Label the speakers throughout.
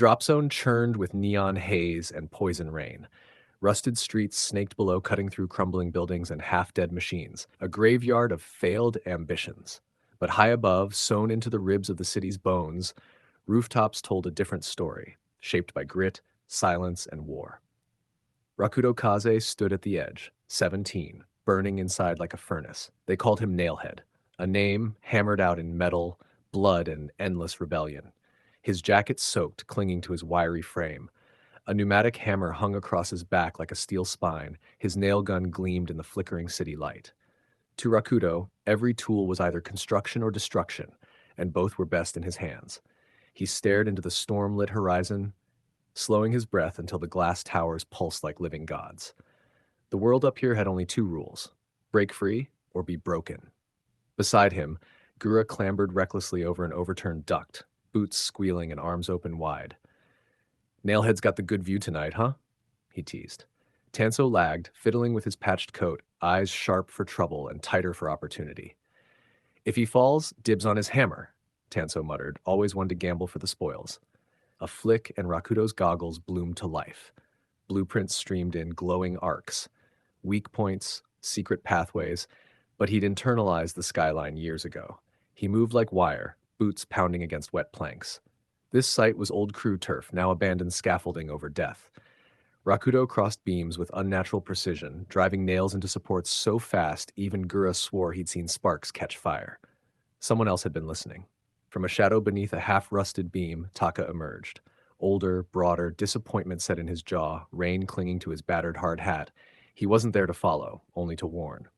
Speaker 1: Drop Zone churned with neon haze and poison rain. Rusted streets snaked below, cutting through crumbling buildings and half-dead machines, a graveyard of failed ambitions. But high above, sewn into the ribs of the city's bones, rooftops told a different story, shaped by grit, silence, and war. Rakudo Kaze stood at the edge, 17, burning inside like a furnace. They called him Nailhead, a name hammered out in metal, blood, and endless rebellion. His jacket soaked, clinging to his wiry frame. A pneumatic hammer hung across his back like a steel spine. His nail gun gleamed in the flickering city light. To Rakudo, every tool was either construction or destruction, and both were best in his hands. He stared into the storm-lit horizon, slowing his breath until the glass towers pulsed like living gods. The world up here had only two rules: break free or be broken. Beside him, Gura clambered recklessly over an overturned duct, boots squealing and arms open wide. "Nailhead's got the good view tonight, huh?" he teased. Tanso lagged, fiddling with his patched coat, eyes sharp for trouble and tighter for opportunity. "If he falls, dibs on his hammer," Tanso muttered, always one to gamble for the spoils. A flick and Rakudo's goggles bloomed to life. Blueprints streamed in glowing arcs, weak points, secret pathways, but he'd internalized the skyline years ago. He moved like wire, boots pounding against wet planks. This site was old crew turf, now abandoned scaffolding over death. Rakudo crossed beams with unnatural precision, driving nails into supports so fast even Gura swore he'd seen sparks catch fire. Someone else had been listening. From a shadow beneath a half-rusted beam, Taka emerged. Older, broader, disappointment set in his jaw, rain clinging to his battered hard hat. He wasn't there to follow, only to warn.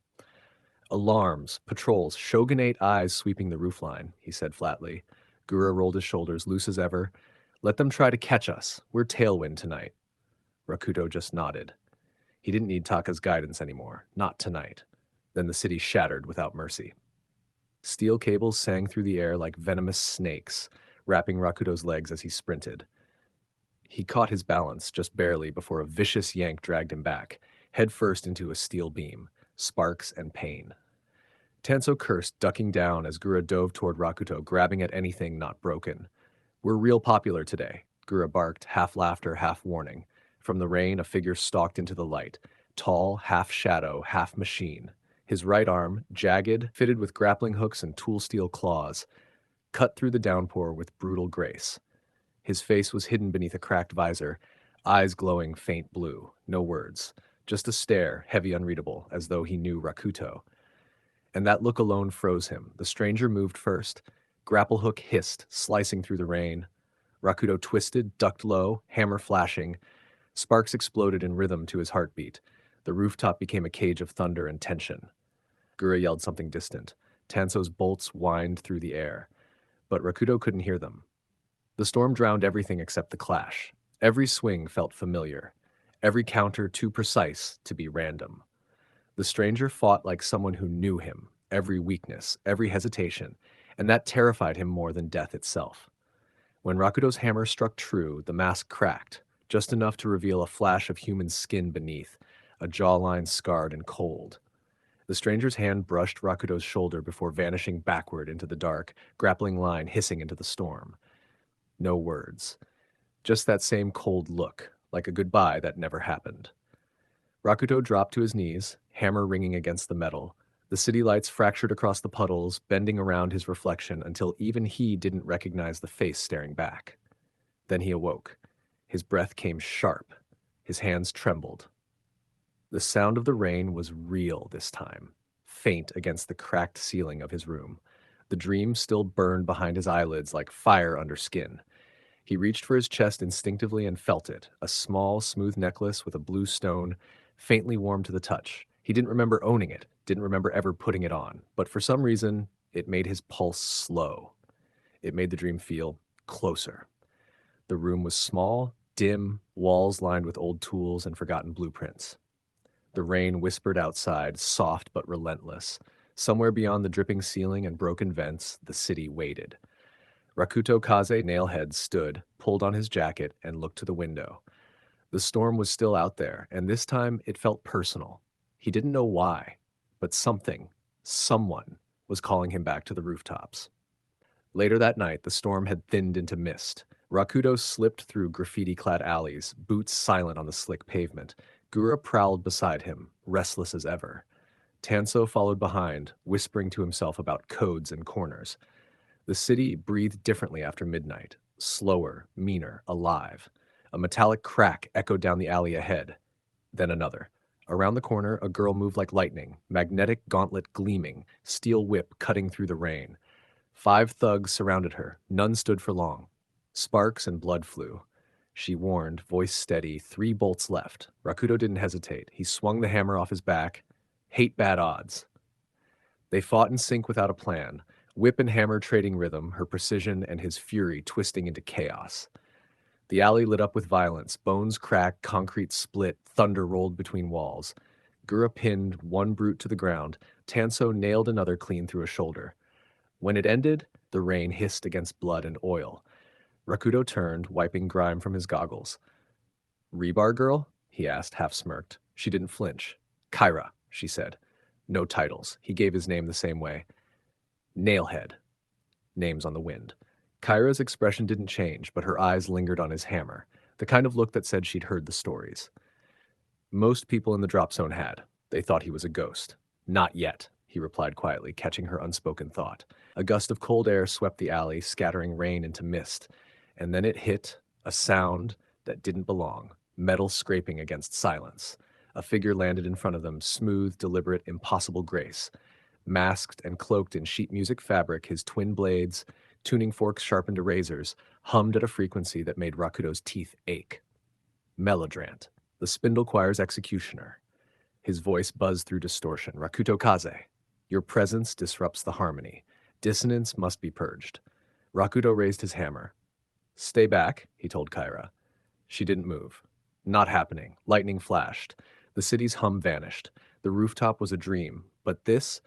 Speaker 1: "Alarms, patrols, shogunate eyes sweeping the roofline," he said flatly. Gura rolled his shoulders, loose as ever. "Let them try to catch us. We're tailwind tonight." Rakudo just nodded. He didn't need Taka's guidance anymore, not tonight. Then the city shattered without mercy. Steel cables sang through the air like venomous snakes, wrapping Rakudo's legs as he sprinted. He caught his balance just barely before a vicious yank dragged him back, headfirst into a steel beam, sparks and pain. Tanso cursed, ducking down as Gura dove toward Rakuto, grabbing at anything not broken. "We're real popular today," Gura barked, half laughter, half warning. From the rain, a figure stalked into the light, tall, half shadow, half machine. His right arm, jagged, fitted with grappling hooks and tool steel claws, cut through the downpour with brutal grace. His face was hidden beneath a cracked visor, eyes glowing faint blue, no words, just a stare, heavy unreadable, as though he knew Rakuto. And that look alone froze him. The stranger moved first. Grapple hook hissed, slicing through the rain. Rakudo twisted, ducked low, hammer flashing. Sparks exploded in rhythm to his heartbeat. The rooftop became a cage of thunder and tension. Gura yelled something distant. Tanso's bolts whined through the air. But Rakudo couldn't hear them. The storm drowned everything except the clash. Every swing felt familiar. Every counter too precise to be random. The stranger fought like someone who knew him, every weakness, every hesitation, and that terrified him more than death itself. When Rakudo's hammer struck true, the mask cracked, just enough to reveal a flash of human skin beneath, a jawline scarred and cold. The stranger's hand brushed Rakudo's shoulder before vanishing backward into the dark, grappling line hissing into the storm. No words. Just that same cold look, like a goodbye that never happened. Rakuto dropped to his knees, hammer ringing against the metal. The city lights fractured across the puddles, bending around his reflection until even he didn't recognize the face staring back. Then he awoke. His breath came sharp. His hands trembled. The sound of the rain was real this time, faint against the cracked ceiling of his room. The dream still burned behind his eyelids like fire under skin. He reached for his chest instinctively and felt it, a small, smooth necklace with a blue stone, faintly warm to the touch. He didn't remember owning it, didn't remember ever putting it on, but for some reason, it made his pulse slow. It made the dream feel closer. The room was small, dim, walls lined with old tools and forgotten blueprints. The rain whispered outside, soft but relentless. Somewhere beyond the dripping ceiling and broken vents, the city waited. Rakuto Kaze Nailhead stood, pulled on his jacket, and looked to the window. The storm was still out there, and this time it felt personal. He didn't know why, but something, someone, was calling him back to the rooftops. Later that night, the storm had thinned into mist. Rakudo slipped through graffiti-clad alleys, boots silent on the slick pavement. Gura prowled beside him, restless as ever. Tanso followed behind, whispering to himself about codes and corners. The city breathed differently after midnight, slower, meaner, alive. A metallic crack echoed down the alley ahead, then another. Around the corner, a girl moved like lightning, magnetic gauntlet gleaming, steel whip cutting through the rain. 5 thugs surrounded her. None stood for long. Sparks and blood flew. She warned, voice steady, 3 bolts left. Rakudo didn't hesitate. He swung the hammer off his back. Hate bad odds. They fought in sync without a plan, whip and hammer trading rhythm, her precision and his fury twisting into chaos. The alley lit up with violence. Bones cracked, concrete split, thunder rolled between walls. Gura pinned one brute to the ground. Tanso nailed another clean through a shoulder. When it ended, the rain hissed against blood and oil. Rakudo turned, wiping grime from his goggles. "Rebar girl?" he asked, half smirked. She didn't flinch. "Kyra," she said. No titles. He gave his name the same way. Nailhead. Names on the wind. Kyra's expression didn't change, but her eyes lingered on his hammer, the kind of look that said she'd heard the stories. Most people in the drop zone had. They thought he was a ghost. "Not yet," he replied quietly, catching her unspoken thought. A gust of cold air swept the alley, scattering rain into mist. And then it hit, a sound that didn't belong, metal scraping against silence. A figure landed in front of them, smooth, deliberate, impossible grace. Masked and cloaked in sheet music fabric, his twin blades, tuning forks sharpened to razors, hummed at a frequency that made Rakudo's teeth ache. Melodrant, the Spindle Choir's executioner. His voice buzzed through distortion. "Rakuto Kaze, your presence disrupts the harmony. Dissonance must be purged." Rakudo raised his hammer. "Stay back," he told Kyra. She didn't move. Not happening. Lightning flashed. The city's hum vanished. The rooftop was a dream, but this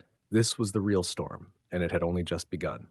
Speaker 1: was the real storm, and it had only just begun.